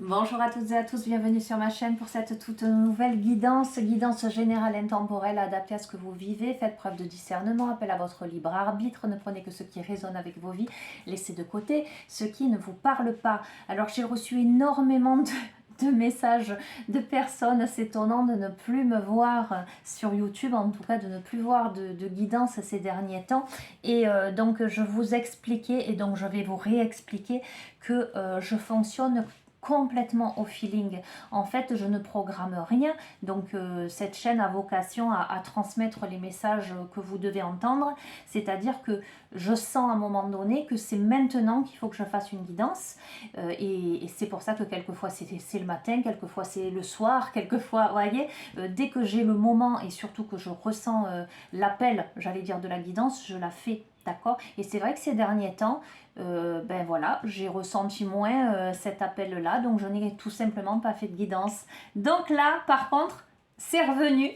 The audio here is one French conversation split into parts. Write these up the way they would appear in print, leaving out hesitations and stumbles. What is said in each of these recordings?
Bonjour à toutes et à tous, bienvenue sur ma chaîne pour cette toute nouvelle guidance générale intemporelle adaptée à ce que vous vivez. Faites preuve de discernement, appel à votre libre arbitre, ne prenez que ce qui résonne avec vos vies, laissez de côté ce qui ne vous parle pas. Alors j'ai reçu énormément de messages de personnes s'étonnant de ne plus me voir sur YouTube, en tout cas de ne plus voir de guidance ces derniers temps. Et donc je vous expliquais, et donc je vais vous réexpliquer que je fonctionne complètement au feeling. En fait, je ne programme rien. Donc, cette chaîne a vocation à transmettre les messages que vous devez entendre. C'est-à-dire que je sens à un moment donné que c'est maintenant qu'il faut que je fasse une guidance. Et c'est pour ça que quelquefois c'est le matin, quelquefois c'est le soir, quelquefois, vous voyez, dès que j'ai le moment et surtout que je ressens l'appel, j'allais dire, de la guidance, je la fais. D'accord. Et c'est vrai que ces derniers temps, ben voilà, j'ai ressenti moins cet appel-là, donc je n'ai tout simplement pas fait de guidance. Donc là, par contre, c'est revenu.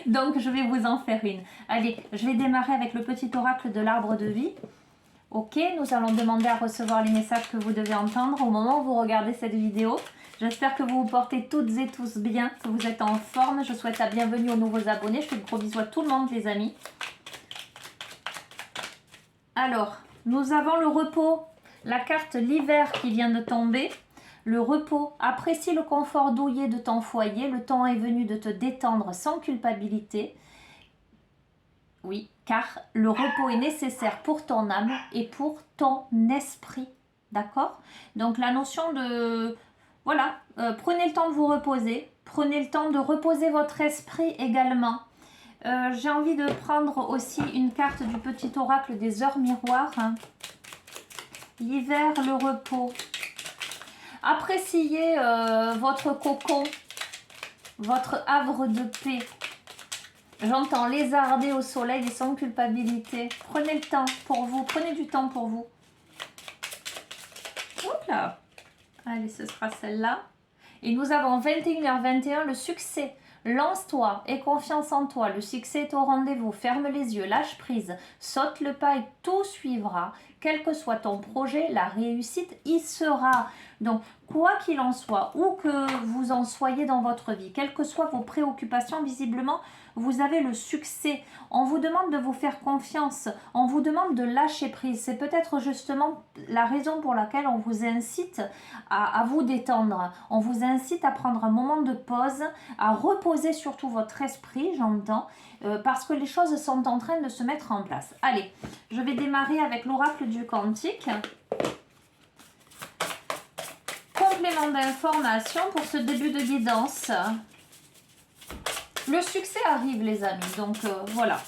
Donc je vais vous en faire une. Allez, je vais démarrer avec le petit oracle de l'arbre de vie. Ok, nous allons demander à recevoir les messages que vous devez entendre au moment où vous regardez cette vidéo. J'espère que vous vous portez toutes et tous bien, que vous êtes en forme. Je souhaite la bienvenue aux nouveaux abonnés. Je fais de gros bisous à tout le monde, les amis. Alors, nous avons le repos, la carte l'hiver qui vient de tomber. Le repos, apprécie le confort douillet de ton foyer. Le temps est venu de te détendre sans culpabilité. Oui, car le repos est nécessaire pour ton âme et pour ton esprit. D'accord? Donc la notion de... Voilà, prenez le temps de vous reposer. Prenez le temps de reposer votre esprit également. J'ai envie de prendre aussi une carte du petit oracle des heures miroirs. L'hiver, le repos. Appréciez votre cocon, votre havre de paix. J'entends lézarder au soleil et sans culpabilité. Prenez le temps pour vous, prenez du temps pour vous. Hop là. Allez, ce sera celle-là. Et nous avons 21h21, le succès. Lance-toi, aie confiance en toi, le succès est au rendez-vous, ferme les yeux, lâche prise, saute le pas et tout suivra. Quel que soit ton projet, la réussite y sera. Donc, quoi qu'il en soit, où que vous en soyez dans votre vie, quelles que soient vos préoccupations, visiblement, vous avez le succès. On vous demande de vous faire confiance, on vous demande de lâcher prise. C'est peut-être justement la raison pour laquelle on vous incite à vous détendre. On vous incite à prendre un moment de pause, à reposer surtout votre esprit, j'entends, parce que les choses sont en train de se mettre en place. Allez, je vais démarrer avec l'oracle du Cantique. Complément d'information pour ce début de guidance. Le succès arrive, les amis, donc voilà.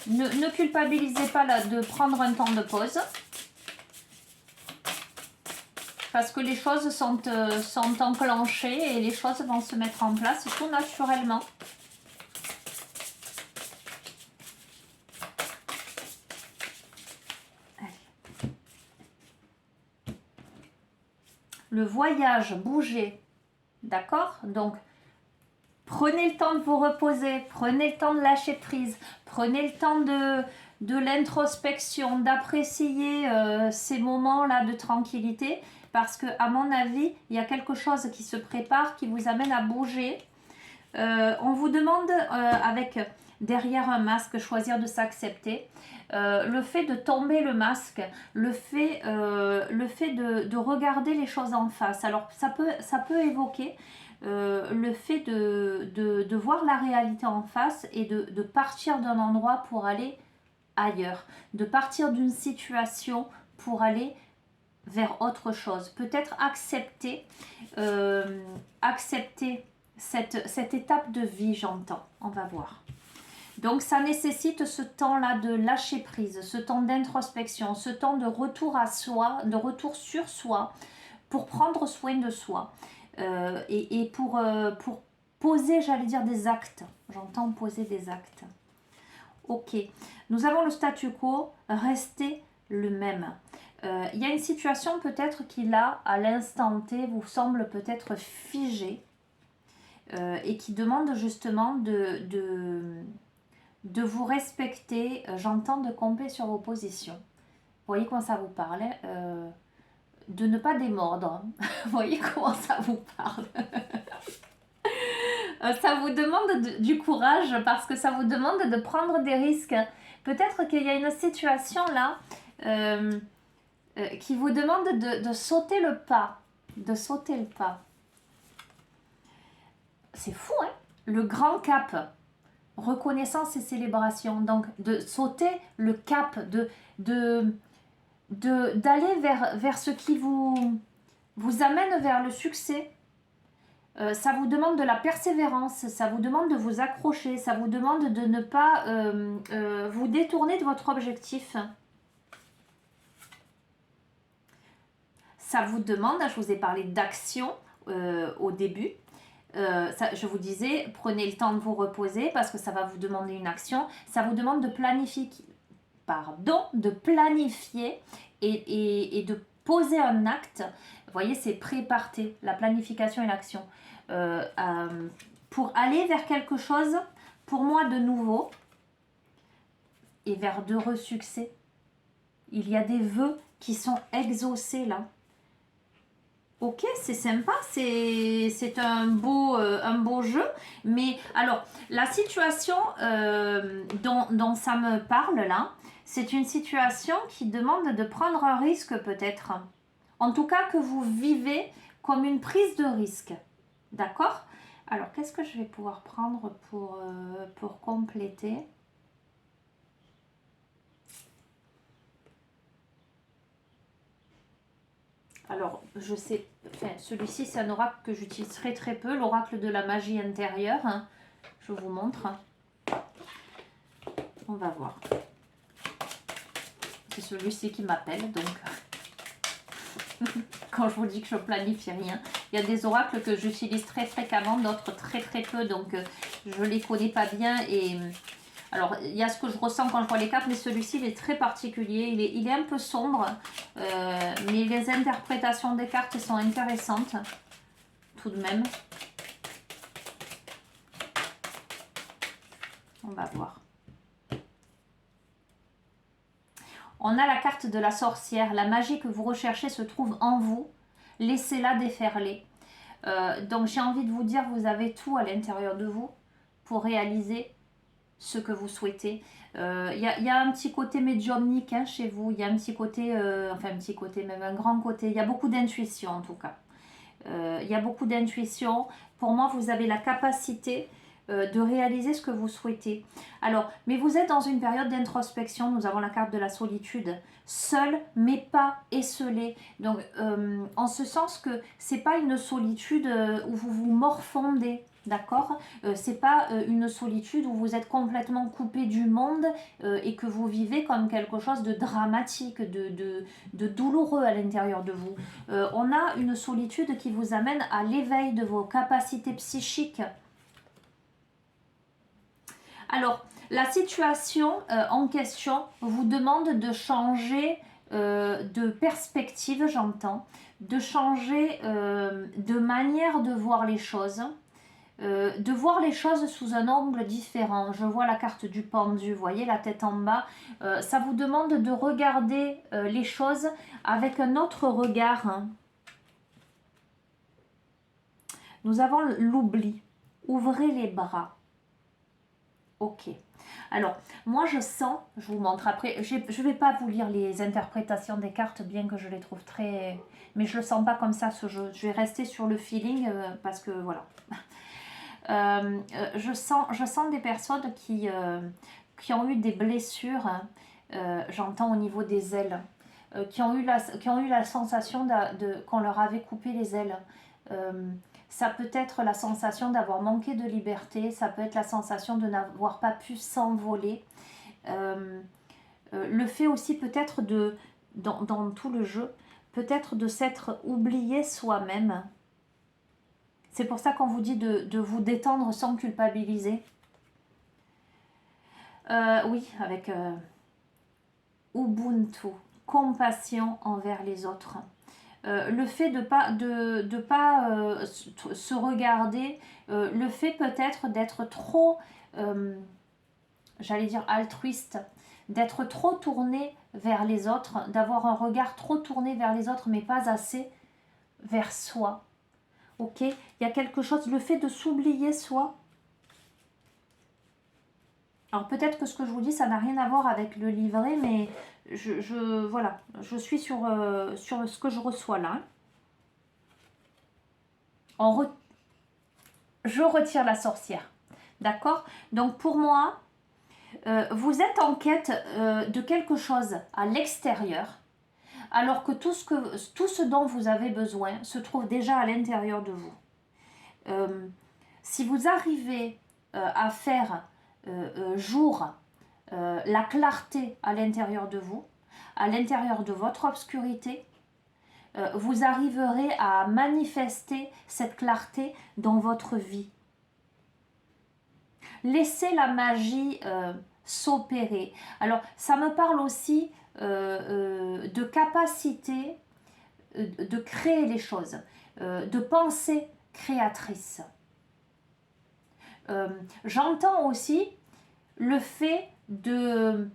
Ne culpabilisez pas là de prendre un temps de pause. Parce que les choses sont enclenchées et les choses vont se mettre en place tout naturellement. Allez. Le voyage, bouger. D'accord? Donc, prenez le temps de vous reposer, prenez le temps de lâcher prise, prenez le temps de l'introspection, d'apprécier ces moments-là de tranquillité. Parce que, à mon avis, il y a quelque chose qui se prépare, qui vous amène à bouger. On vous demande, avec derrière un masque, choisir de s'accepter. Le fait de tomber le masque, le fait de regarder les choses en face. Alors, ça peut évoquer le fait de voir la réalité en face et de partir d'un endroit pour aller ailleurs. De partir d'une situation pour aller vers autre chose. Peut-être accepter cette étape de vie, j'entends. On va voir. Donc ça nécessite ce temps-là de lâcher prise, ce temps d'introspection, ce temps de retour à soi, de retour sur soi, pour prendre soin de soi et pour poser, j'allais dire, des actes. J'entends poser des actes. Ok, nous avons le statu quo, rester le même. Il y a une situation peut-être qui là, à l'instant T, vous semble peut-être figée et qui demande justement de vous respecter. J'entends de camper sur vos positions. Vous voyez comment ça vous parle, de ne pas démordre. Vous voyez comment ça vous parle? Ça vous demande du courage parce que ça vous demande de prendre des risques. Peut-être qu'il y a une situation là qui vous demande de sauter le pas. De sauter le pas. C'est fou, hein? Le grand cap. Reconnaissance et célébration. Donc, de sauter le cap, d'aller vers ce qui vous amène vers le succès. Ça vous demande de la persévérance, ça vous demande de vous accrocher, ça vous demande de ne pas vous détourner de votre objectif. Ça vous demande, je vous ai parlé d'action au début, je vous disais, prenez le temps de vous reposer parce que ça va vous demander une action. Ça vous demande de planifier, et de poser un acte. Vous voyez, c'est préparé, la planification et l'action. Pour aller vers quelque chose, pour moi, de nouveau, et vers d'heureux succès. Il y a des vœux qui sont exaucés là. Ok, c'est sympa, c'est un beau jeu. Mais alors, la situation dont ça me parle là, c'est une situation qui demande de prendre un risque peut-être. En tout cas, que vous vivez comme une prise de risque. D'accord? Alors, qu'est-ce que je vais pouvoir prendre pour compléter? Alors, je sais, enfin, celui-ci, c'est un oracle que j'utiliserai très peu, l'oracle de la magie intérieure. Hein. Je vous montre. On va voir. C'est celui-ci qui m'appelle, donc... Quand je vous dis que je planifie rien. Il y a des oracles que j'utilise très fréquemment, d'autres très peu, donc je les connais pas bien. Et alors, il y a ce que je ressens quand je vois les cartes, mais celui-ci, il est très particulier. Il est un peu sombre, mais les interprétations des cartes sont intéressantes, tout de même. On va voir. On a la carte de la sorcière. La magie que vous recherchez se trouve en vous. Laissez-la déferler. Donc j'ai envie de vous dire, vous avez tout à l'intérieur de vous pour réaliser ce que vous souhaitez. Il y a un petit côté médiumnique hein, chez vous. Il y a un petit côté, enfin un petit côté, même un grand côté. Il y a beaucoup d'intuition en tout cas. Il y a beaucoup d'intuition. Pour moi, vous avez la capacité de réaliser ce que vous souhaitez. Alors, mais vous êtes dans une période d'introspection. Nous avons la carte de la solitude. Seul, mais pas esselé. Donc, en ce sens que c'est pas une solitude où vous vous morfondez. D'accord, c'est pas une solitude où vous êtes complètement coupé du monde et que vous vivez comme quelque chose de dramatique, de douloureux à l'intérieur de vous. On a une solitude qui vous amène à l'éveil de vos capacités psychiques. Alors, la situation en question vous demande de changer de perspective, j'entends, de changer de manière de voir les choses. De voir les choses sous un angle différent. Je vois la carte du pendu, vous voyez, la tête en bas. Ça vous demande de regarder les choses avec un autre regard. Hein. Nous avons l'oubli. Ouvrez les bras. Ok. Alors, moi je sens, je vous montre après, je ne vais pas vous lire les interprétations des cartes, bien que je les trouve très... Mais je ne le sens pas comme ça, ce jeu. Je vais rester sur le feeling, parce que voilà... je sens des personnes qui ont eu des blessures, j'entends au niveau des ailes, qui ont eu la sensation qu'on leur avait coupé les ailes. Ça peut être la sensation d'avoir manqué de liberté, ça peut être la sensation de n'avoir pas pu s'envoler. Le fait aussi peut-être dans tout le jeu, peut-être de s'être oublié soi-même. C'est pour ça qu'on vous dit de vous détendre sans culpabiliser. Oui, avec Ubuntu, compassion envers les autres. Le fait de pas se regarder, le fait peut-être d'être trop, j'allais dire altruiste, d'être trop tourné vers les autres, d'avoir un regard trop tourné vers les autres, mais pas assez vers soi. Ok, il y a quelque chose, le fait de s'oublier soi. Alors peut-être que ce que je vous dis, ça n'a rien à voir avec le livret, mais voilà, je suis sur ce que je reçois là. Je retire la sorcière. D'accord? Donc pour moi, vous êtes en quête de quelque chose à l'extérieur, alors que tout ce dont vous avez besoin se trouve déjà à l'intérieur de vous. Si vous arrivez à faire jour la clarté à l'intérieur de vous, à l'intérieur de votre obscurité, vous arriverez à manifester cette clarté dans votre vie. Laissez la magie s'opérer. Alors, ça me parle aussi de capacité de créer les choses, de pensée créatrice. J'entends aussi le fait de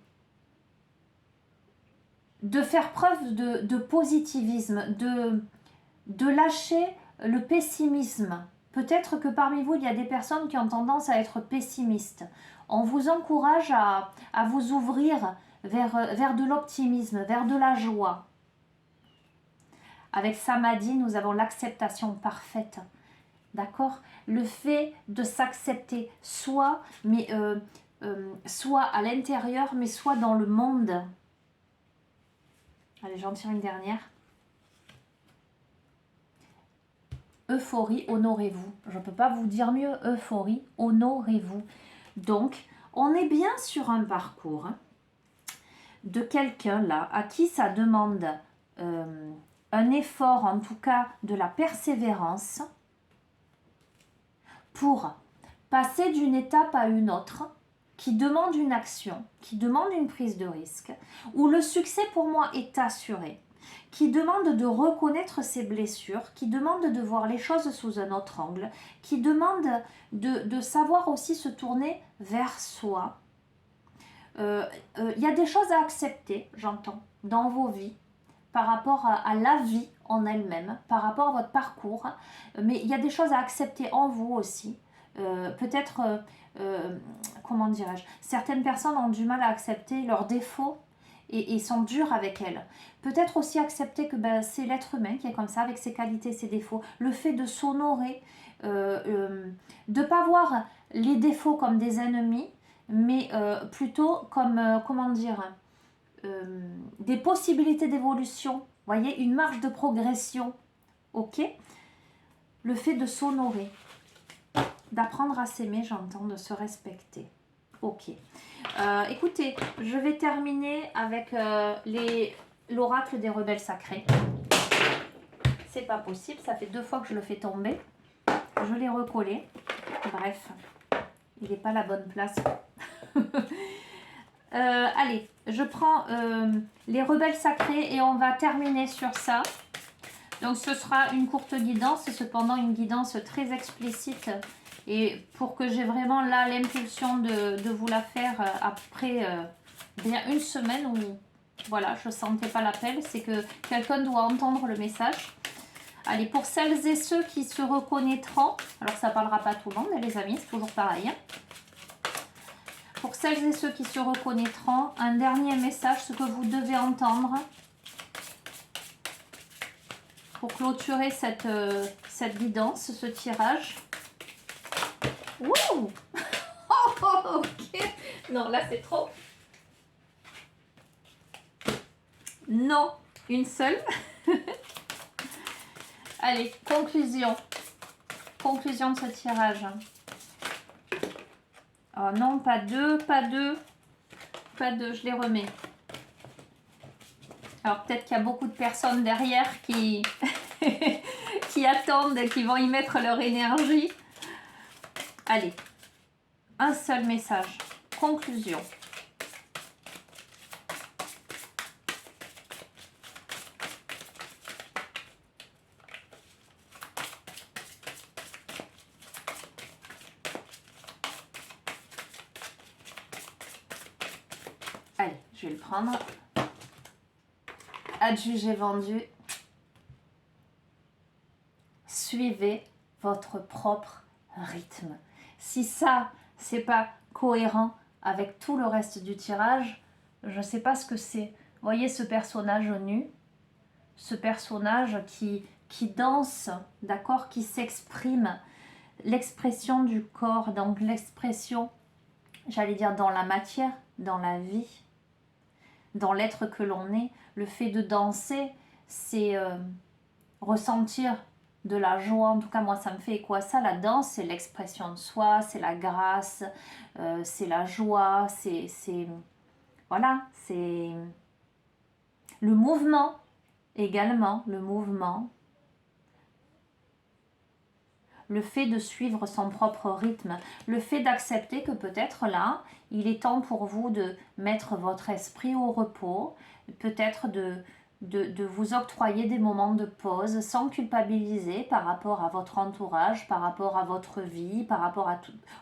faire preuve de positivisme, de lâcher le pessimisme. Peut-être que parmi vous, il y a des personnes qui ont tendance à être pessimistes. On vous encourage à vous ouvrir vers de l'optimisme, vers de la joie. Avec Samadhi, nous avons l'acceptation parfaite. D'accord? Le fait de s'accepter, soit à l'intérieur, mais soit dans le monde. Allez, j'en tire une dernière. Euphorie, honorez-vous. Je ne peux pas vous dire mieux. Euphorie, honorez-vous. Donc, on est bien sur un parcours de quelqu'un là à qui ça demande un effort, en tout cas de la persévérance, pour passer d'une étape à une autre, qui demande une action, qui demande une prise de risque, où le succès pour moi est assuré, qui demande de reconnaître ses blessures, qui demande de voir les choses sous un autre angle, qui demande de savoir aussi se tourner vers soi. Y a des choses à accepter, j'entends, dans vos vies, par rapport à la vie en elle-même, par rapport à votre parcours, mais il y a des choses à accepter en vous aussi. Peut-être, comment dirais-je, certaines personnes ont du mal à accepter leurs défauts et sont dures avec elles. Peut-être aussi accepter que c'est l'être humain qui est comme ça, avec ses qualités, ses défauts. Le fait de s'honorer, de ne pas voir les défauts comme des ennemis, mais plutôt comme, comment dire, des possibilités d'évolution, voyez, une marge de progression, ok? Le fait de s'honorer, d'apprendre à s'aimer, j'entends, de se respecter, ok. Écoutez, je vais terminer avec l'oracle des rebelles sacrés. C'est pas possible, ça fait 2 fois que je le fais tomber. Je l'ai recollé. Bref, il n'est pas à la bonne place. Allez, je prends les rebelles sacrés et on va terminer sur ça. Donc ce sera une courte guidance, cependant une guidance très explicite. Et pour que j'ai vraiment là l'impulsion de vous la faire après bien une semaine où voilà, je ne sentais pas l'appel, c'est que quelqu'un doit entendre le message. Allez, pour celles et ceux qui se reconnaîtront, alors ça ne parlera pas à tout le monde les amis, c'est toujours pareil. Pour celles et ceux qui se reconnaîtront, un dernier message, ce que vous devez entendre pour clôturer cette guidance, ce tirage. Wouh. Ok. Non, là c'est trop. Non, une seule. Allez, conclusion. Conclusion de ce tirage. Oh non, pas deux, pas deux. Pas deux, je les remets. Alors peut-être qu'il y a beaucoup de personnes derrière qui, qui attendent, qui vont y mettre leur énergie. Allez, un seul message. Conclusion. Allez, Je vais le prendre. Adjugé, vendu. Suivez votre propre rythme. Si ça, c'est pas cohérent avec tout le reste du tirage, je ne sais pas ce que c'est. Vous voyez ce personnage nu, ce personnage qui danse, d'accord, qui s'exprime, l'expression du corps, donc l'expression, j'allais dire dans la matière, dans la vie, dans l'être que l'on est. Le fait de danser, c'est ressentir de la joie. En tout cas, moi, ça me fait quoi ça? La danse, c'est l'expression de soi, c'est la grâce, c'est la joie, c'est voilà, c'est le mouvement également, le mouvement. Le fait de suivre son propre rythme, le fait d'accepter que peut-être là, il est temps pour vous de mettre votre esprit au repos, peut-être de vous octroyer des moments de pause sans culpabiliser par rapport à votre entourage, par rapport à votre vie, par rapport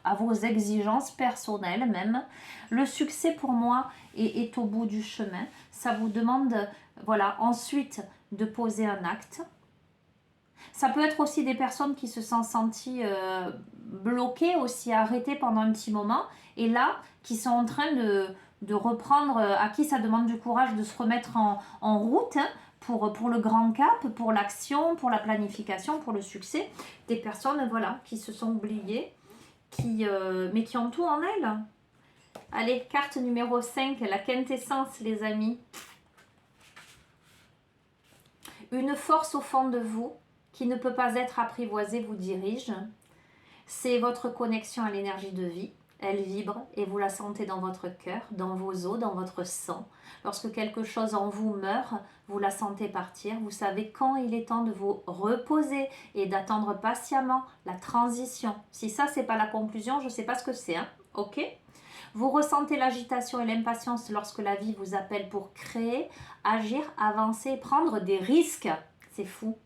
à vos exigences personnelles même. Le succès pour moi est au bout du chemin. Ça vous demande, voilà, ensuite de poser un acte. Ça peut être aussi des personnes qui se sont senties bloquées, aussi arrêtées pendant un petit moment, et là, qui sont en train de reprendre, à qui ça demande du courage de se remettre en route hein, pour le grand cap, pour l'action, pour la planification, pour le succès. Des personnes voilà, qui se sont oubliées, mais qui ont tout en elles. Allez, carte numéro 5, la quintessence, les amis. Une force au fond de vous qui ne peut pas être apprivoisée vous dirige. C'est votre connexion à l'énergie de vie. Elle vibre et vous la sentez dans votre cœur, dans vos os, dans votre sang. Lorsque quelque chose en vous meurt, vous la sentez partir. Vous savez quand il est temps de vous reposer et d'attendre patiemment la transition. Si ça, c'est pas la conclusion, je ne sais pas ce que c'est. Hein, ok ? Vous ressentez l'agitation et l'impatience lorsque la vie vous appelle pour créer, agir, avancer, prendre des risques. C'est fou.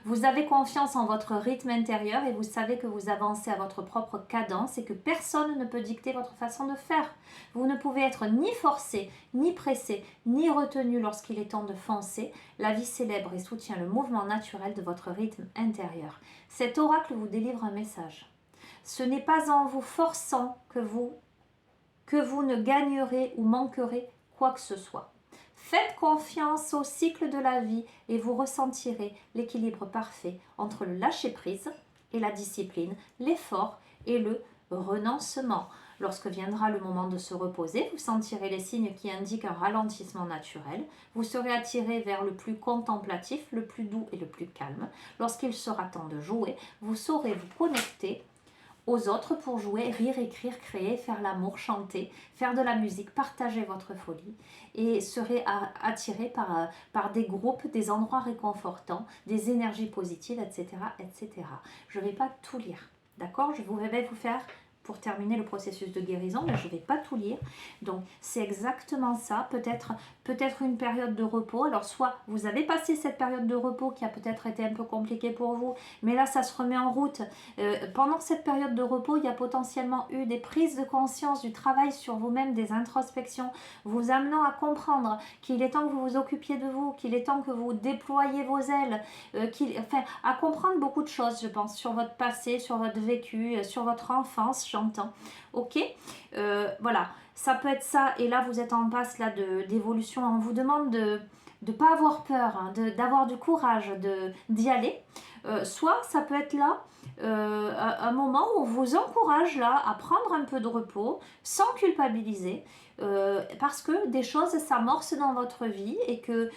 Vous avez confiance en votre rythme intérieur et vous savez que vous avancez à votre propre cadence et que personne ne peut dicter votre façon de faire. Vous ne pouvez être ni forcé, ni pressé, ni retenu lorsqu'il est temps de foncer. La vie célèbre et soutient le mouvement naturel de votre rythme intérieur. Cet oracle vous délivre un message. Ce n'est pas en vous forçant que vous ne gagnerez ou manquerez quoi que ce soit. Faites confiance au cycle de la vie et vous ressentirez l'équilibre parfait entre le lâcher-prise et la discipline, l'effort et le renoncement. Lorsque viendra le moment de se reposer, vous sentirez les signes qui indiquent un ralentissement naturel. Vous serez attiré vers le plus contemplatif, le plus doux et le plus calme. Lorsqu'il sera temps de jouer, vous saurez vous connecter aux autres pour jouer, rire, écrire, créer, faire l'amour, chanter, faire de la musique, partager votre folie et serez attiré par des groupes, des endroits réconfortants, des énergies positives, etc. etc. Je ne vais pas tout lire, d'accord? Je vais vous faire pour terminer le processus de guérison, mais je ne vais pas tout lire. Donc, c'est exactement ça. Peut-être une période de repos. Alors, soit vous avez passé cette période de repos qui a peut-être été un peu compliquée pour vous, mais là, ça se remet en route. Pendant cette période de repos, il y a potentiellement eu des prises de conscience, du travail sur vous-même, des introspections, vous amenant à comprendre qu'il est temps que vous vous occupiez de vous, qu'il est temps que vous déployiez vos ailes, à comprendre beaucoup de choses, je pense, sur votre passé, sur votre vécu, sur votre enfance, j'entends. Ok, voilà, ça peut être ça. Et là, vous êtes en passe là d'évolution. On vous demande de ne pas avoir peur, hein, d'avoir du courage, d'y aller. Soit ça peut être là un moment où on vous encourage là à prendre un peu de repos sans culpabiliser parce que des choses s'amorcent dans votre vie et que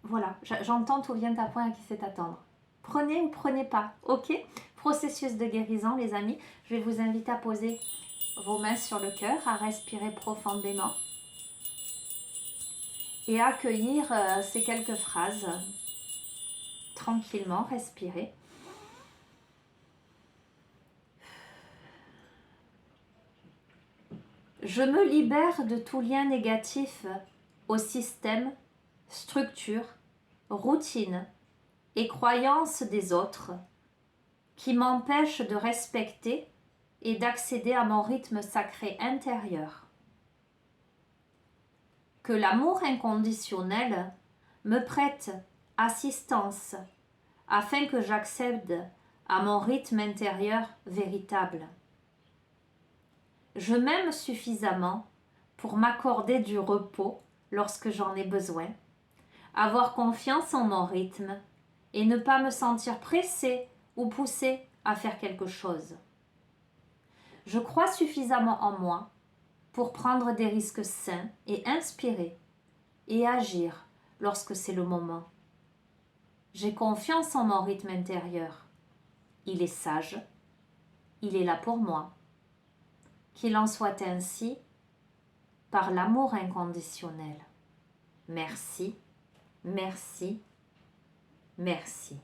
voilà, j'entends tout vient à point à qui sait attendre. Prenez ou prenez pas, ok? Processus de guérison, les amis. Je vais vous inviter à poser vos mains sur le cœur, à respirer profondément et à accueillir ces quelques phrases. Tranquillement, respirez. Je me libère de tout lien négatif au système, structure, routine et croyances des autres qui m'empêchent de respecter et d'accéder à mon rythme sacré intérieur. que l'amour inconditionnel me prête assistance afin que j'accède à mon rythme intérieur véritable. Je m'aime suffisamment pour m'accorder du repos lorsque j'en ai besoin, avoir confiance en mon rythme et ne pas me sentir pressée ou poussée à faire quelque chose. Je crois suffisamment en moi pour prendre des risques sains et inspirés et agir lorsque c'est le moment. J'ai confiance en mon rythme intérieur. Il est sage, il est là pour moi. Qu'il en soit ainsi par l'amour inconditionnel. Merci, merci, merci.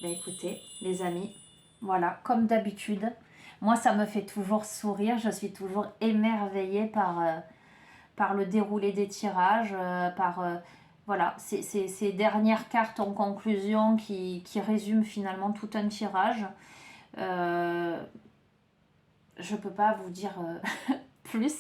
Ben écoutez, les amis, voilà, comme d'habitude, moi ça me fait toujours sourire, je suis toujours émerveillée par le déroulé des tirages, voilà, ces dernières cartes en conclusion qui résument finalement tout un tirage. Je ne peux pas vous dire plus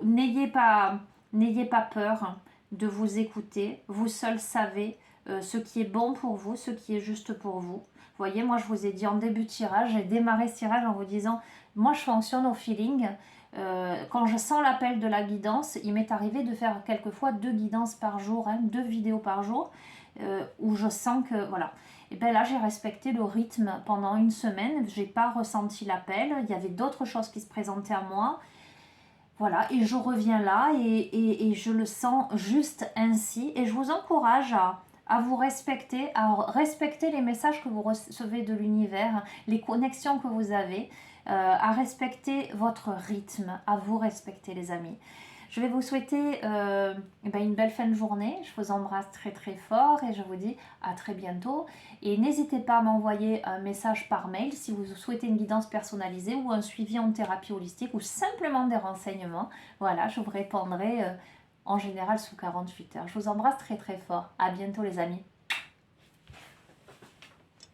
n'ayez pas peur de vous écouter. Vous seul savez ce qui est bon pour vous, ce qui est juste pour vous. Vous voyez, moi je vous ai dit en début de tirage, j'ai démarré ce tirage en vous disant, moi je fonctionne au feeling. Quand je sens l'appel de la guidance, il m'est arrivé de faire quelquefois 2 guidances par jour, 2 vidéos par jour, où je sens que, voilà. Et bien là, j'ai respecté le rythme pendant une semaine, j'ai pas ressenti l'appel, il y avait d'autres choses qui se présentaient à moi. Voilà, et je reviens là et je le sens juste ainsi. Et je vous encourage à vous respecter, à respecter les messages que vous recevez de l'univers, les connexions que vous avez, à respecter votre rythme, à vous respecter les amis. Je vais vous souhaiter une belle fin de journée. Je vous embrasse très très fort et je vous dis à très bientôt. Et n'hésitez pas à m'envoyer un message par mail si vous souhaitez une guidance personnalisée ou un suivi en thérapie holistique ou simplement des renseignements. Voilà, je vous répondrai en général sous 48 heures. Je vous embrasse très très fort. À bientôt les amis.